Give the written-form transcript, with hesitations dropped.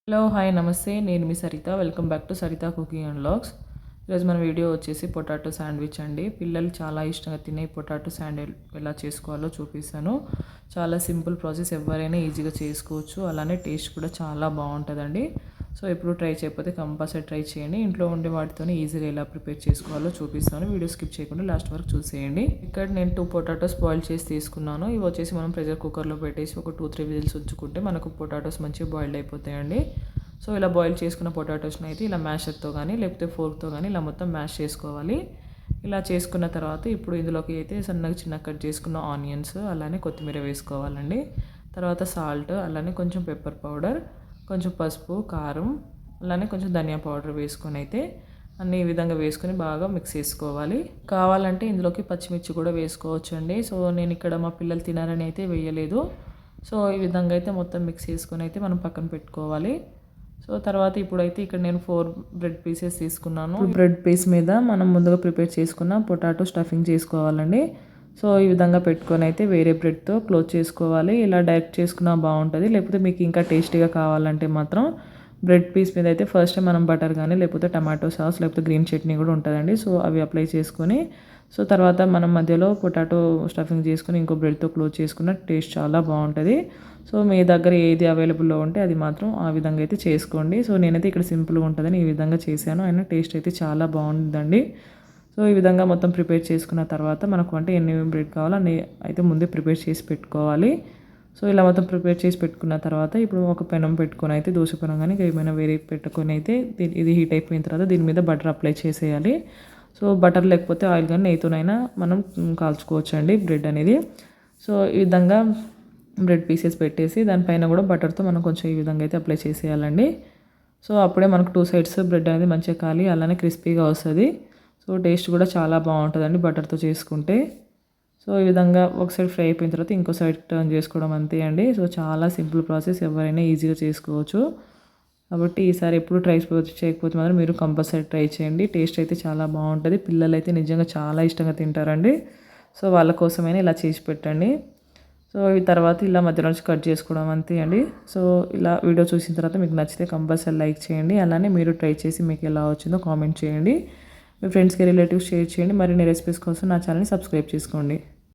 Hello hi నమస్తే నేను మీ Saritha welcome back to Saritha cooking and vlogs. ఈరోజు మన వీడియో వచ్చేసి పొటాటో శాండ్విచ్ అండి. పిల్లలు చాలా ఇష్టంగా తినే పొటాటో శాండ్విచ్ ఎలా చేసుకోవాలో చూపిస్తాను. చాలా సింపుల్ ప్రాసెస్, ఎవరైనా ఈజీగా చేసుకోవచ్చు, అలానే టేస్ట్ కూడా చాలా బాగుంటుందండి. సో ఎప్పుడు ట్రై చేయకపోతే కంపల్సరీ ట్రై చేయండి. ఇంట్లో ఉండే వాటితోనే ఈజీగా ఎలా ప్రిపేర్ చేసుకోవాలో చూపిస్తాను. వీడియో స్కిప్ చేయకుండా లాస్ట్ వరకు చూసేయండి. ఇక్కడ నేను 2 పొటాటోస్ బాయిల్ చేసి తీసుకున్నాను. ఇవి వచ్చేసి మనం ప్రెషర్ కుక్కర్లో పెట్టేసి ఒక 2-3 విజిల్స్ ఉంచుకుంటే మనకు పొటాటోస్ మంచిగా బాయిల్డ్ అయిపోతాయండి. సో ఇలా బాయిల్ చేసుకున్న పొటాటోస్ని అయితే ఇలా మ్యాషర్తో కానీ లేకపోతే ఫోర్క్తో కానీ ఇలా మొత్తం మ్యాష్ చేసుకోవాలి. ఇలా చేసుకున్న తర్వాత ఇప్పుడు ఇందులోకి అయితే చిన్నగా కట్ చేసుకున్న ఆనియన్స్, అలానే కొత్తిమీర వేసుకోవాలండి. తర్వాత సాల్ట్, అలానే కొంచెం పెప్పర్ పౌడర్, కొంచెం పసుపు, కారం, అలానే కొంచెం ధనియా పౌడర్ వేసుకొని అయితే అన్ని ఈ విధంగా వేసుకొని బాగా మిక్స్ చేసుకోవాలి. కావాలంటే ఇందులోకి పచ్చిమిర్చి కూడా వేసుకోవచ్చు అండి. సో నేను ఇక్కడ మా పిల్లలు తినారని అయితే వేయలేదు. సో ఈ విధంగా అయితే మొత్తం మిక్స్ చేసుకొని అయితే మనం పక్కన పెట్టుకోవాలి. సో తర్వాత ఇప్పుడైతే ఇక్కడ నేను 4 బ్రెడ్ పీసెస్ తీసుకున్నాను. బ్రెడ్ పీస్ మీద మనం ముందుగా ప్రిపేర్ చేసుకున్న పొటాటో స్టఫింగ్ చేసుకోవాలండి. సో ఈ విధంగా పెట్టుకొని అయితే వేరే బ్రెడ్తో క్లోజ్ చేసుకోవాలి. ఇలా డైరెక్ట్ చేసుకున్నా బాగుంటుంది. లేకపోతే మీకు ఇంకా టేస్టీగా కావాలంటే మాత్రం బ్రెడ్ పీస్ మీద అయితే ఫస్ట్ మనం బటర్ కానీ లేకపోతే టమాటో సాస్ లేకపోతే గ్రీన్ చట్నీ కూడా ఉంటుందండి. సో అవి అప్లై చేసుకొని సో తర్వాత మనం మధ్యలో పొటాటో స్టఫింగ్ చేసుకొని ఇంకో బ్రెడ్తో క్లోజ్ చేసుకున్న టేస్ట్ చాలా బాగుంటుంది. సో మీ దగ్గర ఏది అవైలబుల్లో ఉంటే అది మాత్రం ఆ విధంగా అయితే చేసుకోండి. సో నేనైతే ఇక్కడ సింపుల్గా ఉంటుందని ఈ విధంగా చేశాను. అయినా టేస్ట్ అయితే చాలా బాగుంటుందండి. సో ఈ విధంగా మొత్తం ప్రిపేర్ చేసుకున్న తర్వాత మనకు అంటే ఎన్ని బ్రెడ్ కావాలో అన్ని అయితే ముందే ప్రిపేర్ చేసి పెట్టుకోవాలి. సో ఇలా మొత్తం ప్రిపేర్ చేసి పెట్టుకున్న తర్వాత ఇప్పుడు ఒక పెనం పెట్టుకొని అయితే దోశ పెనం కానీ ఏమైనా వేరే పెట్టుకొని అయితే ఇది హీట్ అయిపోయిన తర్వాత దీని మీద బటర్ అప్లై చేసేయాలి. సో బటర్ లేకపోతే ఆయిల్ కానీ నెయ్యితోనైనా మనం కాల్చుకోవచ్చు అండి బ్రెడ్ అనేది. సో ఈ విధంగా బ్రెడ్ పీసెస్ పెట్టేసి దానిపైన కూడా బటర్తో మనం కొంచెం ఈ విధంగా అయితే అప్లై చేసేయాలండి. సో అప్పుడే మనకు 2 సైడ్స్ బ్రెడ్ అనేది మంచిగా కాలి అలానే క్రిస్పీగా వస్తుంది. సో టేస్ట్ కూడా చాలా బాగుంటుందండి బటర్తో చేసుకుంటే. సో ఈ విధంగా ఒక సైడ్ ఫ్రై అయిపోయిన తర్వాత ఇంకో సైడ్ టర్న్ చేసుకోవడం అంతే అండి. సో చాలా సింపుల్ ప్రాసెస్, ఎవరైనా ఈజీగా చేసుకోవచ్చు. కాబట్టి ఈసారి ఎప్పుడు ట్రై చేయకపోతే మాత్రం మీరు కంపల్సరీ ట్రై చేయండి. టేస్ట్ అయితే చాలా బాగుంటుంది. పిల్లలు అయితే నిజంగా చాలా ఇష్టంగా తింటారండి. సో వాళ్ళ కోసమైనా ఇలా చేసి పెట్టండి. సో ఈ తర్వాత ఇలా మధ్యలో నుంచి కట్ చేసుకోవడం అంతే అండి. సో ఇలా వీడియో చూసిన తర్వాత మీకు నచ్చితే కంపల్సరీ లైక్ చేయండి. అలానే మీరు ట్రై చేసి మీకు ఎలా వచ్చిందో కామెంట్ చేయండి. మీ ఫ్రెండ్స్కి, రిలేటివ్స్ షేర్ చేయండి. మరిన్ని రెసిపీస్ కోసం నా ఛానల్ని సబ్స్క్రైబ్ చేసుకోండి.